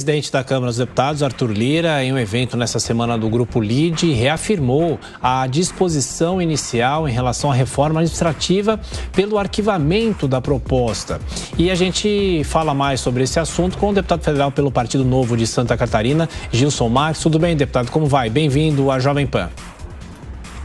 O presidente da Câmara dos Deputados, Arthur Lira, em um evento nesta semana do Grupo LIDE, reafirmou a disposição inicial em relação à reforma administrativa pelo arquivamento da proposta. E a gente fala mais sobre esse assunto com o deputado federal pelo Partido Novo de Santa Catarina, Gilson Marques. Tudo bem, deputado? Como vai? Bem-vindo à Jovem Pan.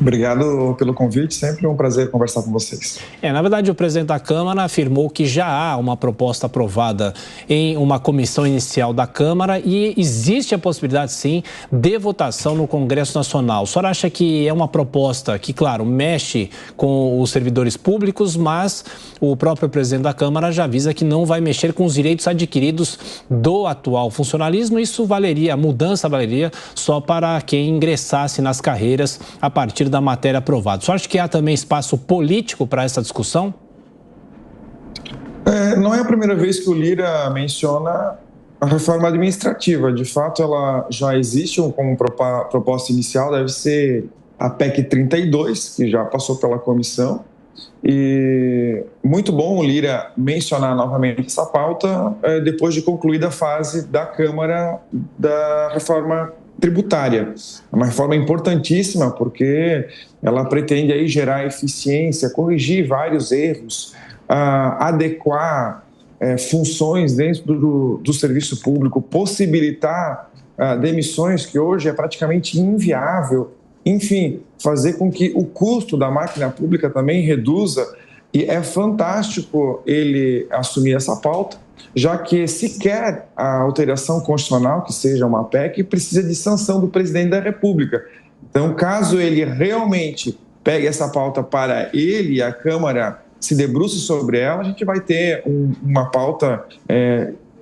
Obrigado pelo convite, sempre um prazer conversar com vocês. Na verdade, o presidente da Câmara afirmou que já há uma proposta aprovada em uma comissão inicial da Câmara e existe a possibilidade, sim, de votação no Congresso Nacional. O senhor acha que é uma proposta que, claro, mexe com os servidores públicos, mas o próprio presidente da Câmara já avisa que não vai mexer com os direitos adquiridos do atual funcionalismo? Isso valeria, a mudança valeria só para quem ingressasse nas carreiras a partir da matéria aprovada. Você acha que há também espaço político para essa discussão? Não é a primeira vez que o Lira menciona a reforma administrativa. De fato, ela já existe como proposta inicial, deve ser a PEC 32, que já passou pela comissão. E muito bom o Lira mencionar novamente essa pauta depois de concluída a fase da Câmara da reforma tributária. É uma reforma importantíssima porque ela pretende aí gerar eficiência, corrigir vários erros, adequar funções dentro do serviço público, possibilitar demissões que hoje é praticamente inviável, enfim, fazer com que o custo da máquina pública também reduza. E é fantástico ele assumir essa pauta, já que sequer a alteração constitucional, que seja uma PEC, precisa de sanção do presidente da República. Então, caso ele realmente pegue essa pauta para ele e a Câmara se debruce sobre ela, a gente vai ter uma pauta,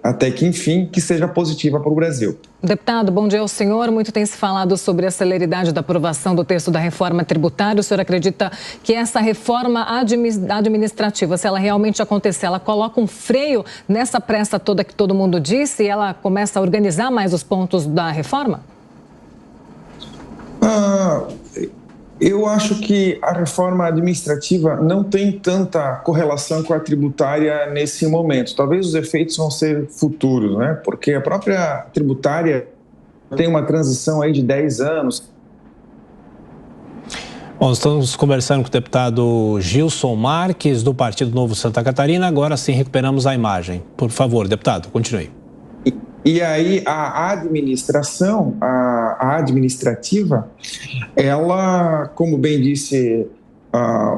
até que enfim, que seja positiva para o Brasil. Deputado, bom dia ao senhor. Muito tem se falado sobre a celeridade da aprovação do texto da reforma tributária. O senhor acredita que essa reforma administrativa, se ela realmente acontecer, ela coloca um freio nessa pressa toda que todo mundo disse e ela começa a organizar mais os pontos da reforma? Eu acho que a reforma administrativa não tem tanta correlação com a tributária nesse momento. Talvez os efeitos vão ser futuros, né? Porque a própria tributária tem uma transição aí de 10 anos. Bom, estamos conversando com o deputado Gilson Marques, do Partido Novo Santa Catarina. Agora sim recuperamos a imagem. Por favor, deputado, continue. E aí a administração, a administrativa, ela, como bem disse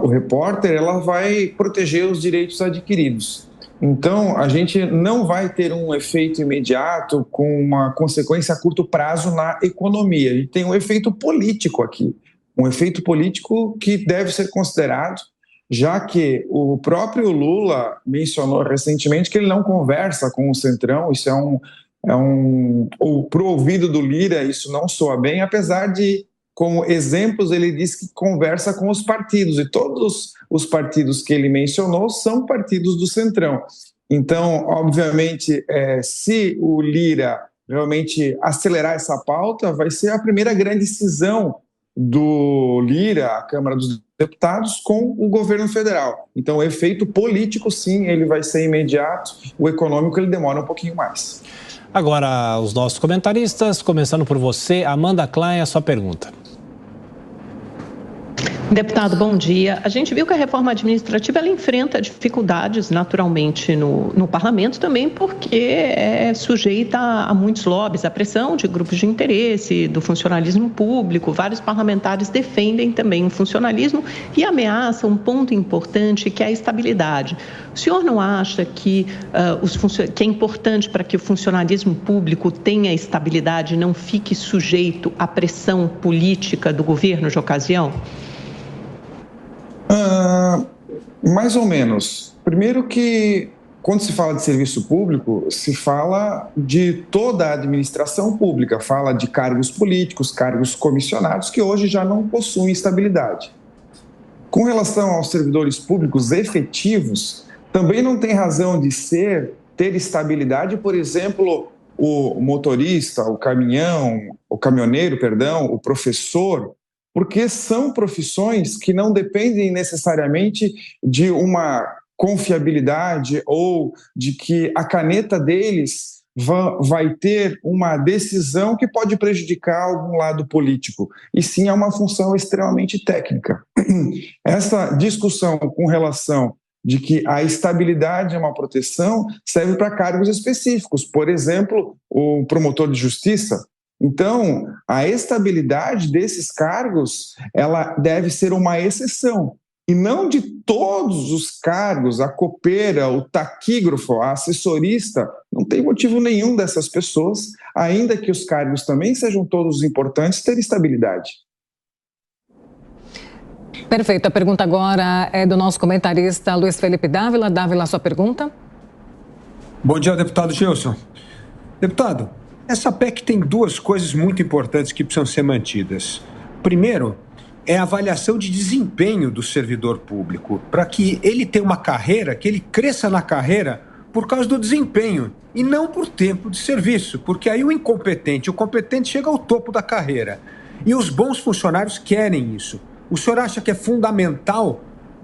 o repórter, ela vai proteger os direitos adquiridos. Então, a gente não vai ter um efeito imediato com uma consequência a curto prazo na economia. A gente tem um efeito político aqui, um efeito político que deve ser considerado, já que o próprio Lula mencionou recentemente que ele não conversa com o Centrão. Isso para o ouvido do Lira, isso não soa bem, apesar de, como exemplos, ele diz que conversa com os partidos, e todos os partidos que ele mencionou são partidos do Centrão. Então, obviamente, se o Lira realmente acelerar essa pauta, vai ser a primeira grande cisão do Lira, a Câmara dos Deputados, com o governo federal. Então, o efeito político, sim, ele vai ser imediato, o econômico ele demora um pouquinho mais. Agora, os nossos comentaristas, começando por você, Amanda Klein, a sua pergunta. Deputado, bom dia. A gente viu que a reforma administrativa ela enfrenta dificuldades naturalmente no parlamento também, porque é sujeita a muitos lobbies, a pressão de grupos de interesse, do funcionalismo público. Vários parlamentares defendem também o funcionalismo e ameaçam um ponto importante, que é a estabilidade. O senhor não acha que é importante para que o funcionalismo público tenha estabilidade e não fique sujeito à pressão política do governo de ocasião? Mais ou menos. Primeiro que, quando se fala de serviço público, se fala de toda a administração pública, fala de cargos políticos, cargos comissionados, que hoje já não possuem estabilidade. Com relação aos servidores públicos efetivos, também não tem razão de ter estabilidade, por exemplo, o motorista, o caminhoneiro, o professor, porque são profissões que não dependem necessariamente de uma confiabilidade ou de que a caneta deles vai ter uma decisão que pode prejudicar algum lado político, e sim é uma função extremamente técnica. Essa discussão com relação de que a estabilidade é uma proteção serve para cargos específicos, por exemplo, o promotor de justiça. Então, a estabilidade desses cargos, ela deve ser uma exceção, e não de todos os cargos, a copeira, o taquígrafo, a assessorista. Não tem motivo nenhum dessas pessoas, ainda que os cargos também sejam todos importantes, ter estabilidade. Perfeito. A pergunta agora é do nosso comentarista Luiz Felipe Dávila. Dávila, sua pergunta. Bom dia, deputado Gilson. Deputado, essa PEC tem duas coisas muito importantes que precisam ser mantidas. Primeiro, é a avaliação de desempenho do servidor público, para que ele tenha uma carreira, que ele cresça na carreira por causa do desempenho e não por tempo de serviço, porque aí o competente chega ao topo da carreira. E os bons funcionários querem isso. O senhor acha que é fundamental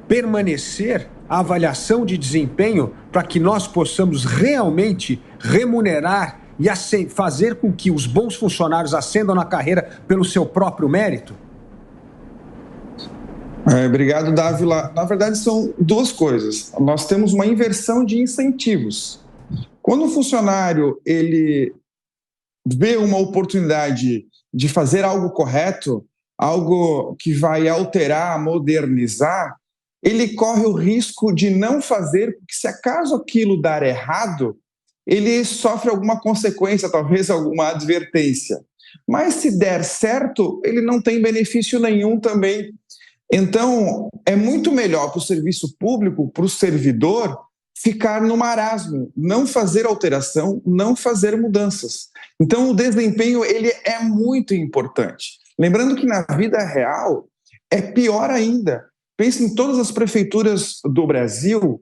permanecer a avaliação de desempenho para que nós possamos realmente remunerar e fazer com que os bons funcionários ascendam na carreira pelo seu próprio mérito? Obrigado, Dávila. Na verdade, são duas coisas. Nós temos uma inversão de incentivos. Quando um funcionário ele vê uma oportunidade de fazer algo correto, algo que vai alterar, modernizar, ele corre o risco de não fazer, porque se acaso aquilo dar errado, ele sofre alguma consequência, talvez alguma advertência. Mas se der certo, ele não tem benefício nenhum também. Então, é muito melhor para o serviço público, para o servidor, ficar no marasmo, não fazer alteração, não fazer mudanças. Então, o desempenho ele é muito importante. Lembrando que na vida real é pior ainda. Pense em todas as prefeituras do Brasil,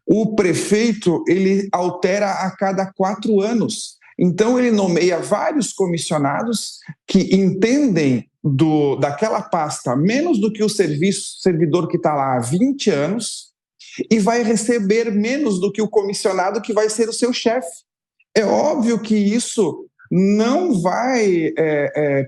o prefeito ele altera a cada 4 anos. Então, ele nomeia vários comissionados que entendem daquela pasta menos do que o servidor que está lá há 20 anos e vai receber menos do que o comissionado que vai ser o seu chefe. É óbvio que isso não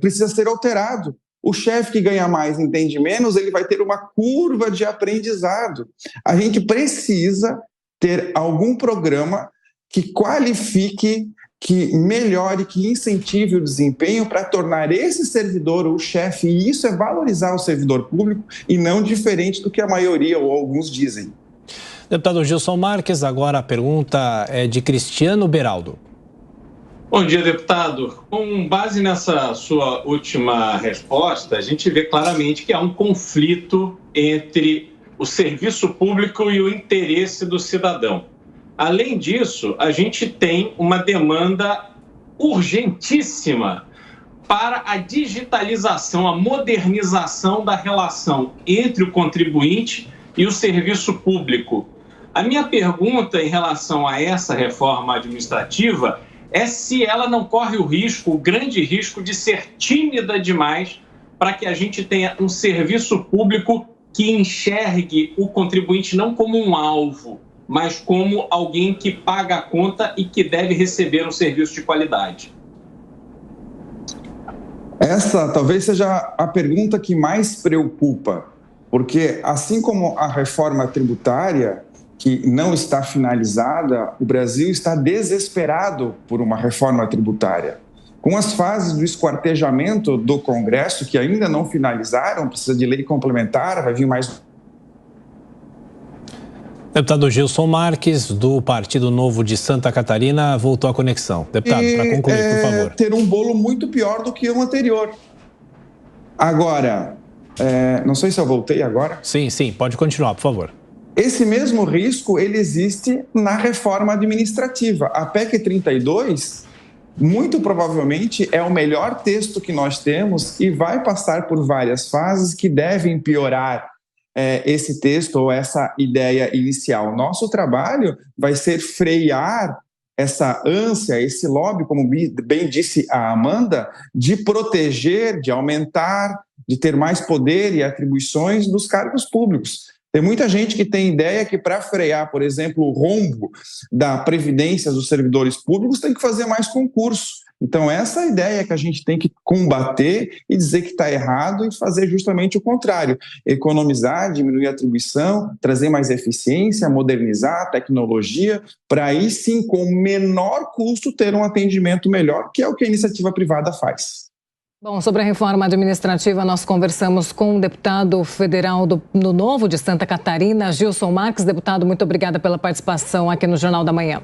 precisa ser alterado. O chefe que ganha mais entende menos, ele vai ter uma curva de aprendizado. A gente precisa ter algum programa que qualifique, que melhore, que incentive o desempenho para tornar esse servidor o chefe, e isso é valorizar o servidor público e não diferente do que a maioria ou alguns dizem. Deputado Gilson Marques, agora a pergunta é de Cristiano Beraldo. Bom dia, deputado. Com base nessa sua última resposta, a gente vê claramente que há um conflito entre o serviço público e o interesse do cidadão. Além disso, a gente tem uma demanda urgentíssima para a digitalização, a modernização da relação entre o contribuinte e o serviço público. A minha pergunta em relação a essa reforma administrativa é se ela não corre o grande risco de ser tímida demais para que a gente tenha um serviço público que enxergue o contribuinte não como um alvo, mas como alguém que paga a conta e que deve receber um serviço de qualidade. Essa talvez seja a pergunta que mais preocupa, porque assim como a reforma tributária, que não está finalizada, o Brasil está desesperado por uma reforma tributária. Com as fases do esquartejamento do Congresso, que ainda não finalizaram, precisa de lei complementar, vai vir mais. Deputado Gilson Marques, do Partido Novo de Santa Catarina, voltou à conexão. Deputado, para concluir, por favor. Ter um bolo muito pior do que o anterior. Agora, não sei se eu voltei agora. Sim, pode continuar, por favor. Esse mesmo risco, ele existe na reforma administrativa. A PEC 32, muito provavelmente, é o melhor texto que nós temos e vai passar por várias fases que devem piorar esse texto ou essa ideia inicial. Nosso trabalho vai ser frear essa ânsia, esse lobby, como bem disse a Amanda, de proteger, de aumentar, de ter mais poder e atribuições dos cargos públicos. Tem muita gente que tem ideia que para frear, por exemplo, o rombo da previdência dos servidores públicos tem que fazer mais concurso. Então, essa é a ideia que a gente tem que combater e dizer que está errado e fazer justamente o contrário. Economizar, diminuir a atribuição, trazer mais eficiência, modernizar a tecnologia, para aí sim, com menor custo, ter um atendimento melhor, que é o que a iniciativa privada faz. Bom, sobre a reforma administrativa, nós conversamos com o deputado federal do Novo de Santa Catarina, Gilson Marques. Deputado, muito obrigada pela participação aqui no Jornal da Manhã.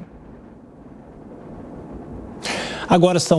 Agora são